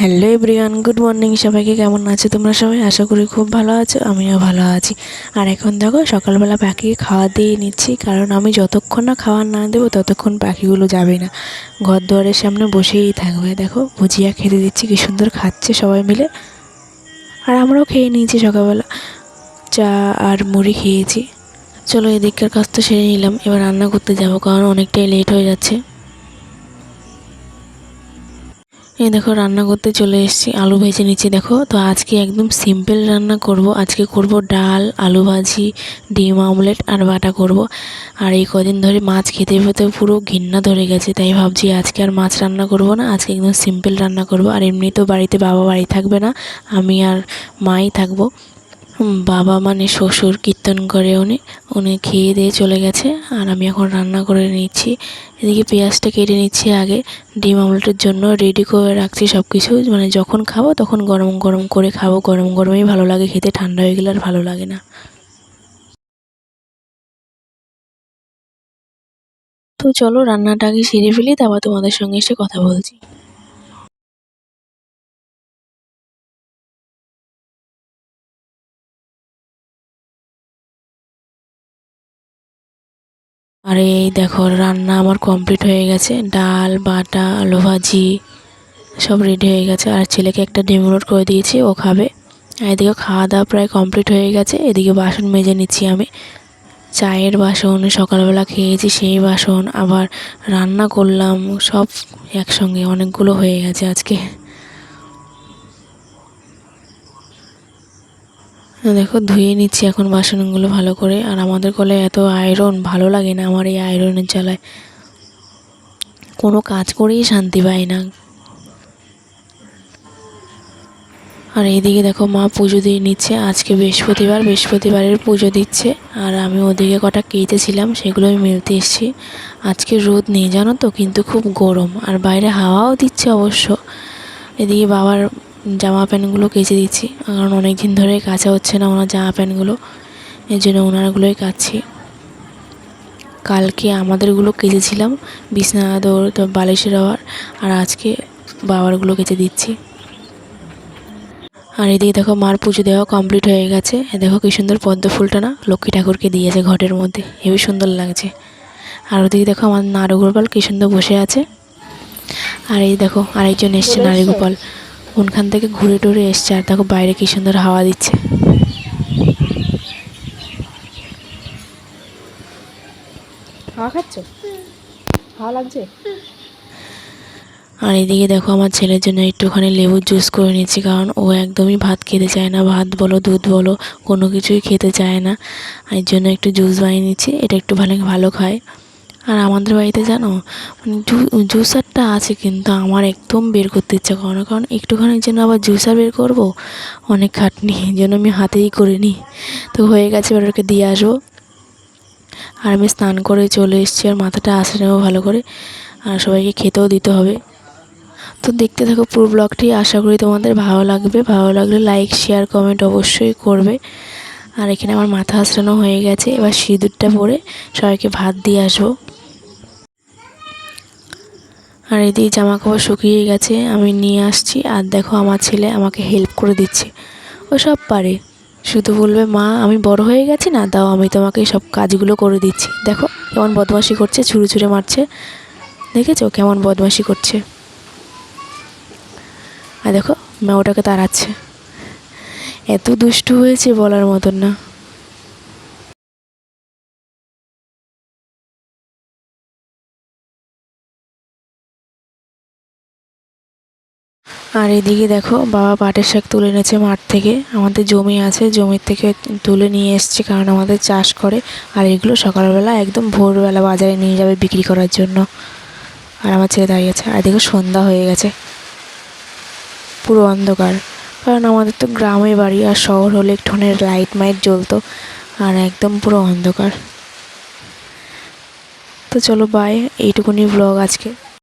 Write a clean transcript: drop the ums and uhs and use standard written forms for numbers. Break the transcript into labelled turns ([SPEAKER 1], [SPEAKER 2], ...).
[SPEAKER 1] Hello everyone, good morning. সবাইকে কেমন আছো তোমরা সবাই? আশা করি খুব ভালো আছো, আমিও ভালো আছি। আর এখন দেখো সকালবেলা পাখিকে খাওয়া দিয়ে নিচ্ছি, কারণ আমি যতক্ষণ না খাবার না দেবো ততক্ষণ পাখিগুলো যাবে না, ঘর দুয়ারের সামনে বসেই থাকবে। দেখো ভুজিয়া খেতে দিচ্ছি, কি সুন্দর খাচ্ছে সবাই মিলে। আর আমরাও খেয়ে নিয়েছি, সকালবেলা চা আর মুড়ি খেয়েছি। চলো এদিককার কাজ তো সেরে নিলাম, এবার রান্না করতে যাবো, কারণ অনেকটাই লেট হয়ে যাচ্ছে। এই দেখো রান্না করতে চলে এসেছি, আলু ভেজে নিচ্ছি। দেখো তো আজকে একদম সিম্পল রান্না করব। আজকে করব ডাল, আলু ভাজি, ডিম অমলেট আর বাটা করব। আর এই কদিন ধরে মাছ খেতে খেতে পুরো ঘৃণা ধরে গেছে, তাই ভাবছি আজকে আর মাছ রান্না করব না, আজকে একদম সিম্পল রান্না করব। আর এমনি তো বাড়িতে বাড়ি থাকবে না, আমি আর মাই থাকবো। বাবা মানে শ্বশুর কীর্তন করে, উনি খেয়ে দিয়ে চলে গেছে। আর আমি এখন রান্না করে নিচ্ছি। এদিকে পেঁয়াজটা কেটে নিচ্ছি আগে, ডিম অমলেটের জন্য রেডি করে রাখছি সব কিছু। মানে যখন খাবো তখন গরম গরম করে খাবো, গরম গরমই ভালো লাগে খেতে, ঠান্ডা হয়ে গেলে আর ভালো লাগে না। তো চলো রান্নাটা আগে সেরে ফেলি, তারপর তোমাদের সঙ্গে এসে কথা বলছি। আর এই দেখো রান্না আমার কমপ্লিট হয়ে গেছে, ডাল, বাটা, আলু ভাজি সব রেডি হয়ে গেছে। আর ছেলেকে একটা ডিম রোল করে দিয়েছি, ও খাবে। আর এদিকে খাওয়া দাওয়া প্রায় কমপ্লিট হয়ে গেছে। এদিকে বাসন মেজে নিচ্ছি আমি, চায়ের বাসন, সকালবেলা খেয়েছি সেই বাসন, আবার রান্না করলাম, সব একসঙ্গে অনেকগুলো হয়ে গেছে আজকে। দেখো ধুয়ে নিচ্ছি এখন বাসনগুলো ভালো করে। আর আমাদের কলে এত আয়রন, ভালো লাগে না আমার এই আয়রনের জ্বালায়, কোনো কাজ করেই শান্তি পাই না। আর এইদিকে দেখো মা পুজো দিয়ে নিচ্ছে, আজকে বৃহস্পতিবারের পুজো দিচ্ছে। আর আমি ওদিকে কটা কেটেছিলাম, সেগুলো আমি মেলতে এসেছি। আজকে রোদ নেই জানো তো, কিন্তু খুব গরম, আর বাইরে হাওয়াও দিচ্ছে অবশ্য। এদিকে বাবার জামা প্যান্টগুলো কেচে দিচ্ছি, কারণ অনেক দিন ধরে কাচা হচ্ছে না ওনার জামা প্যান্টগুলো, এর জন্য ওনারগুলোই কাচ্ছি। কালকে আমাদেরগুলো কেচেছিলাম, বিছনা দৌড় তো বালিশের আর আজকে বাবারগুলো কেচে দিচ্ছি। আর এদিকে দেখো মার পুজো দেওয়া কমপ্লিট হয়ে গেছে। দেখো কি সুন্দর পদ্ম ফুলটা না লক্ষ্মী ঠাকুরকে দিয়েছে ঘটের মধ্যে, হেবি সুন্দর লাগছে। আর ওদিকে দেখো আমার নারীগোপাল কি সুন্দর বসে আছে। আর এই দেখো আরেকজন এসছে নারীগোপাল, কোনখান থেকে ঘুরে টুরে এসছে। আর দেখো বাইরে কি সুন্দর হাওয়া দিচ্ছে। হাওয়া খাচ্ছ? হাওয়া লাগছে? আর এদিকে দেখো আমার ছেলের জন্য একটুখানি লেবুর জুস করে নিচ্ছি, কারণ ও একদমই ভাত খেতে চায় না, ভাত বলো দুধ বলো কোনো কিছুই খেতে চায় না। এর জন্য একটু জুস বানিয়ে নিচ্ছি, এটা একটু ভালো খায়। আর আমাদের বাড়িতে জানো মানে জুসারটা আছে, কিন্তু আমার একদম বের করতে ইচ্ছা করে না, কারণ একটুখানির জন্য আবার জুসার বের করব, অনেক খাটনি, এই জন্য আমি হাতেই করে নিই। তো হয়ে গেছে, এবার ওকে দিয়ে আসবো। আর আমি স্নান করে চলে এসেছি, আর মাথাটা আসে নেবো ভালো করে, আর সবাইকে খেতেও দিতে হবে। তো দেখতে থাকো পুরো ব্লগটি, আশা করি তোমাদের ভালো লাগবে। ভালো লাগলে লাইক, শেয়ার, কমেন্ট অবশ্যই করবে। আর এখানে আমার মাথা আঁচড়ানো হয়ে গেছে, এবার সিঁদুরটা পরে সবাইকে ভাত দিয়ে আসবো। আর এদিকে জামা কাপড় শুকিয়ে গেছে, আমি নিয়ে আসছি। আর দেখো আমার ছেলে আমাকে হেল্প করে দিচ্ছে, ও সব পারে, শুধু বলবে মা আমি বড় হয়ে গেছি না, দাও আমি তোমাকে সব কাজগুলো করে দিচ্ছি। দেখো কেমন বদমাশি করছে, ছুঁড়ে ছুঁড়ে মারছে, দেখেছো কেমন বদমাশি করছে। আর দেখো মা ওটাকে তাড়াচ্ছে, এত দুষ্টু হয়েছে বলার মতন না। আর এদিকে দেখো বাবা পাটের শাক তুলে এনেছে মাঠ থেকে, আমাদের জমি আছে, জমির থেকে তুলে নিয়ে এসছে, কারণ আমাদের চাষ করে। আর এগুলো সকালবেলা একদম ভোরবেলা বাজারে নিয়ে যাবে বিক্রি করার জন্য। আর আমার ছেলে দাঁড়িয়ে আছে। আর দেখো সন্ধ্যা হয়ে গেছে, পুরো অন্ধকার, কারণ আমাদের তো গ্রামে বাড়ি, আর শহর হলে একটুখানি লাইট মাইট জ্বলতো, আর একদম পুরো অন্ধকার। তো চলো বাই, এইটুকুনি ব্লগ আজকে।